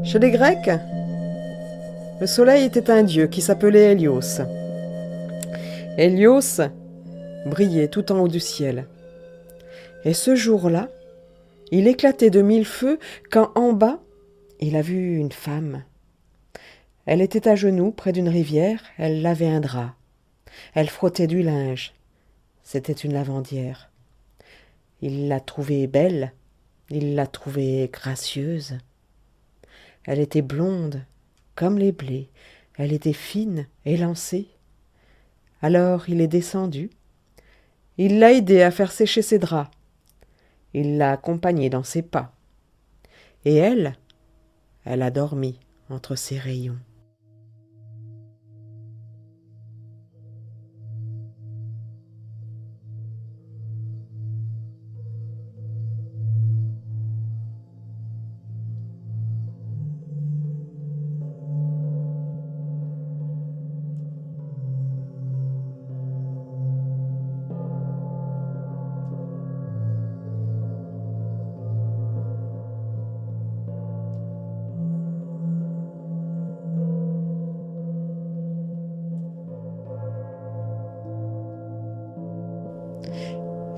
Chez les Grecs, le soleil était un dieu qui s'appelait Hélios. Hélios brillait tout en haut du ciel. Et ce jour-là, il éclatait de mille feux quand en bas, il a vu une femme. Elle était à genoux près d'une rivière, elle lavait un drap. Elle frottait du linge. C'était une lavandière. Il l'a trouvée belle, il l'a trouvée gracieuse. Elle était blonde, comme les blés, elle était fine, élancée. Alors il est descendu. Il l'a aidée à faire sécher ses draps. Il l'a accompagnée dans ses pas. Et elle a dormi entre ses rayons.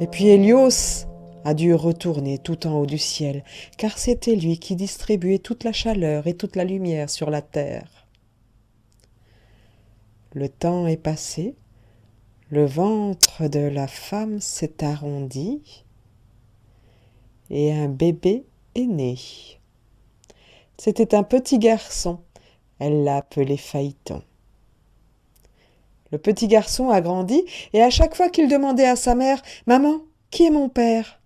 Et puis Hélios a dû retourner tout en haut du ciel, car c'était lui qui distribuait toute la chaleur et toute la lumière sur la terre. Le temps est passé, le ventre de la femme s'est arrondi et un bébé est né. C'était un petit garçon, elle l'a appelé Phaéton. Le petit garçon a grandi et à chaque fois qu'il demandait à sa mère « Maman, qui est mon père ?»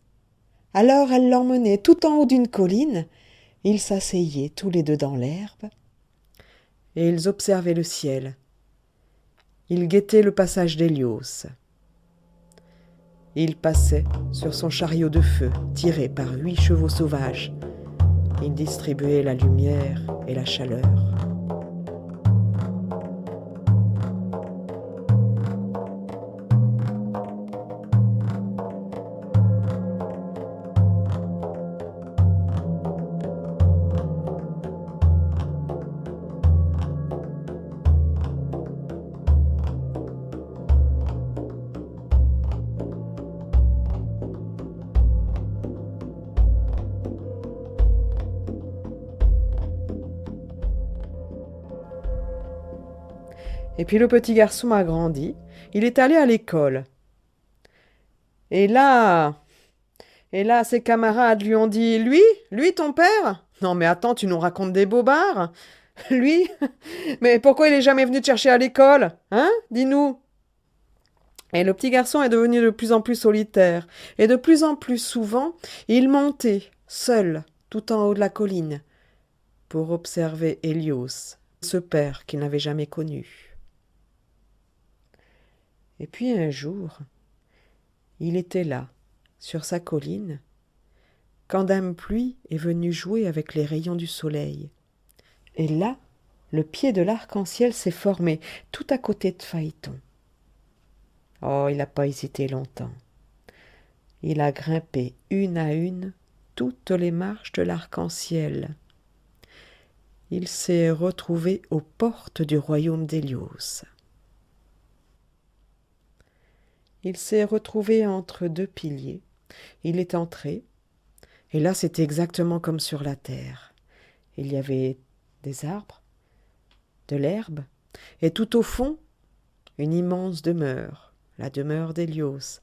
Alors elle l'emmenait tout en haut d'une colline, ils s'asseyaient tous les deux dans l'herbe et ils observaient le ciel. Ils guettaient le passage d'Hélios. Il passait sur son chariot de feu tiré par 8 chevaux sauvages. Il distribuait la lumière et la chaleur. Et puis le petit garçon a grandi, il est allé à l'école. Et là, ses camarades lui ont dit « Lui, ton père ? Non mais attends, tu nous racontes des bobards. Lui, mais pourquoi il est jamais venu te chercher à l'école ? Hein ? Dis-nous » Et le petit garçon est devenu de plus en plus solitaire, et de plus en plus souvent, il montait, seul, tout en haut de la colline, pour observer Hélios, ce père qu'il n'avait jamais connu. Et puis un jour, il était là, sur sa colline, quand Dame Pluie est venue jouer avec les rayons du soleil. Et là, le pied de l'arc-en-ciel s'est formé, tout à côté de Phaéton. Oh, il n'a pas hésité longtemps. Il a grimpé une à une toutes les marches de l'arc-en-ciel. Il s'est retrouvé aux portes du royaume d'Hélios. Il s'est retrouvé entre 2 piliers. Il est entré, et là c'était exactement comme sur la terre. Il y avait des arbres, de l'herbe, et tout au fond, une immense demeure, la demeure d'Hélios.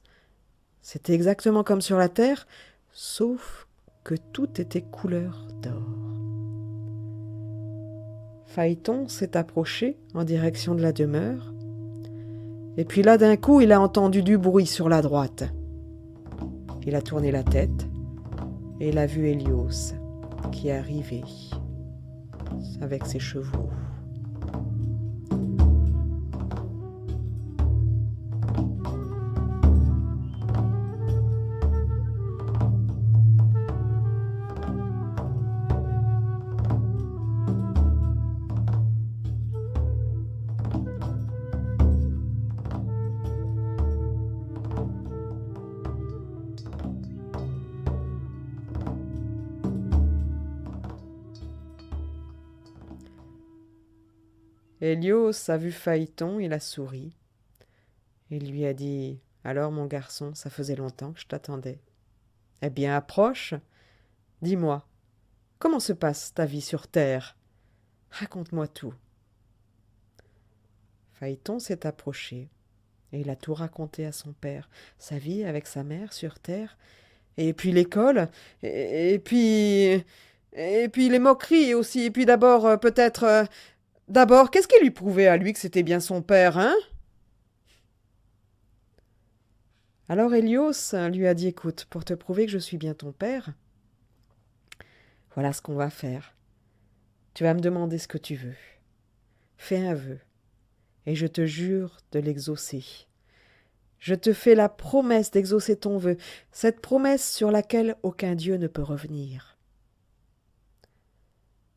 C'était exactement comme sur la terre, sauf que tout était couleur d'or. Phaéton s'est approché en direction de la demeure, et puis là d'un coup il a entendu du bruit sur la droite. Il a tourné la tête et il a vu Hélios qui arrivait avec ses chevaux. Hélios a vu Phaéton, il a souri. Il lui a dit « Alors, mon garçon, ça faisait longtemps que je t'attendais. Eh bien, approche. Dis-moi, comment se passe ta vie sur terre? Raconte-moi tout. » Phaéton s'est approché et il a tout raconté à son père, sa vie avec sa mère sur terre, et puis l'école, et puis les moqueries aussi, et puis d'abord, peut-être... D'abord, qu'est-ce qui lui prouvait à lui que c'était bien son père, hein? Alors Hélios lui a dit, écoute, pour te prouver que je suis bien ton père, voilà ce qu'on va faire. Tu vas me demander ce que tu veux. Fais un vœu, et je te jure de l'exaucer. Je te fais la promesse d'exaucer ton vœu, cette promesse sur laquelle aucun dieu ne peut revenir.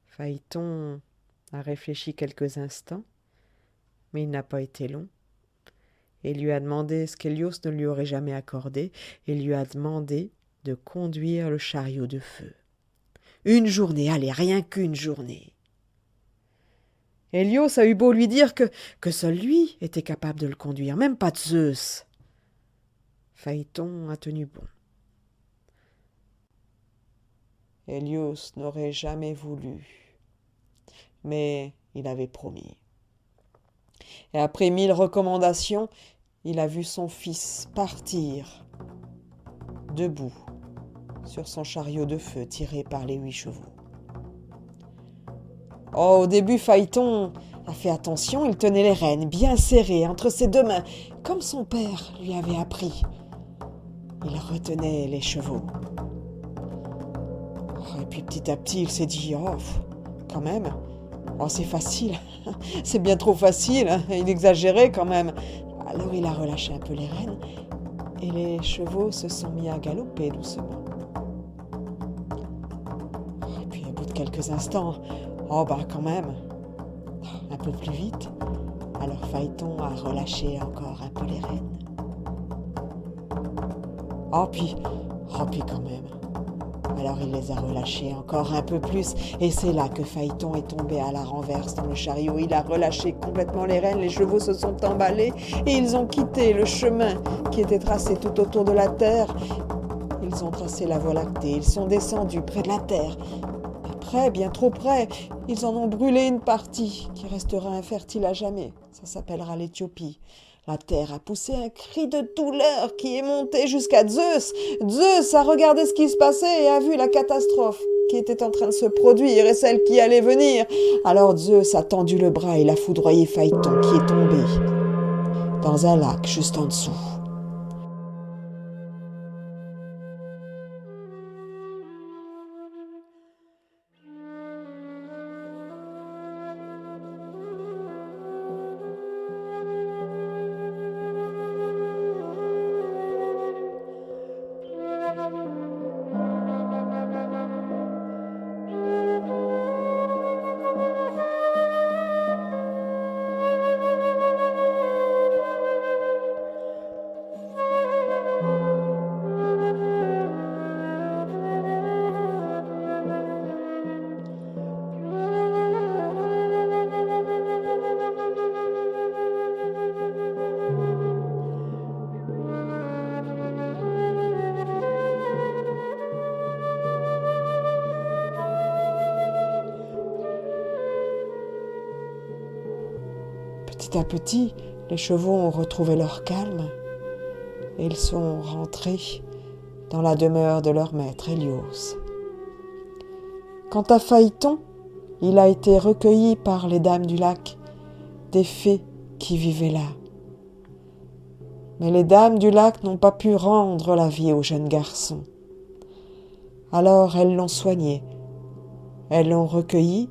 Phaéton a réfléchi quelques instants, mais il n'a pas été long. Il lui a demandé ce qu'Hélios ne lui aurait jamais accordé, et lui a demandé de conduire le chariot de feu. Une journée, allez, rien qu'une journée. Hélios a eu beau lui dire que seul lui était capable de le conduire, même pas Zeus. Phaéton a tenu bon. Hélios n'aurait jamais voulu, mais il avait promis. Et après 1000 recommandations, il a vu son fils partir, debout, sur son chariot de feu tiré par les 8 chevaux. Oh, au début, Phaéton a fait attention, il tenait les rênes bien serrées entre ses 2 mains, comme son père lui avait appris. Il retenait les chevaux. Oh, et puis petit à petit, il s'est dit, oh, quand même, oh, c'est facile, c'est bien trop facile, hein. Il exagérait quand même. Alors il a relâché un peu les rênes et les chevaux se sont mis à galoper doucement. Et puis au bout de quelques instants, oh bah quand même, un peu plus vite. Alors Phaéton a relâché encore un peu les rênes. Oh puis quand même. Alors il les a relâchés encore un peu plus, et c'est là que Phaéton est tombé à la renverse dans le chariot. Il a relâché complètement les rênes, les chevaux se sont emballés, et ils ont quitté le chemin qui était tracé tout autour de la terre. Ils ont tracé la voie lactée, ils sont descendus près de la terre. Et près, bien trop près, ils en ont brûlé une partie qui restera infertile à jamais. Ça s'appellera l'Éthiopie. La terre a poussé un cri de douleur qui est monté jusqu'à Zeus. Zeus a regardé ce qui se passait et a vu la catastrophe qui était en train de se produire et celle qui allait venir. Alors Zeus a tendu le bras et l'a foudroyé Phaéton qui est tombé dans un lac juste en dessous. Petit à petit, Les chevaux ont retrouvé leur calme et ils sont rentrés dans la demeure de leur maître Hélios. Quant à Phaéton, il a été recueilli par les dames du lac, des fées qui vivaient là. Mais les dames du lac n'ont pas pu rendre la vie au jeune garçon. Alors elles l'ont soigné, elles l'ont recueilli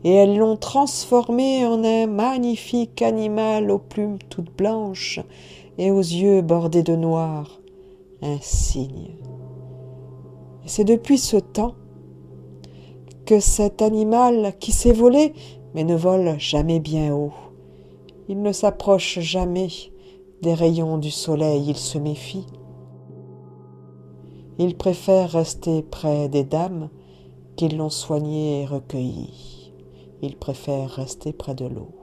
et elles l'ont transformé en un magnifique animal aux plumes toutes blanches et aux yeux bordés de noir, un cygne. Et c'est depuis ce temps que cet animal qui sait voler, mais ne vole jamais bien haut. Il ne s'approche jamais des rayons du soleil, il se méfie. Il préfère rester près des dames qui l'ont soigné et recueilli. Il préfère rester près de l'eau.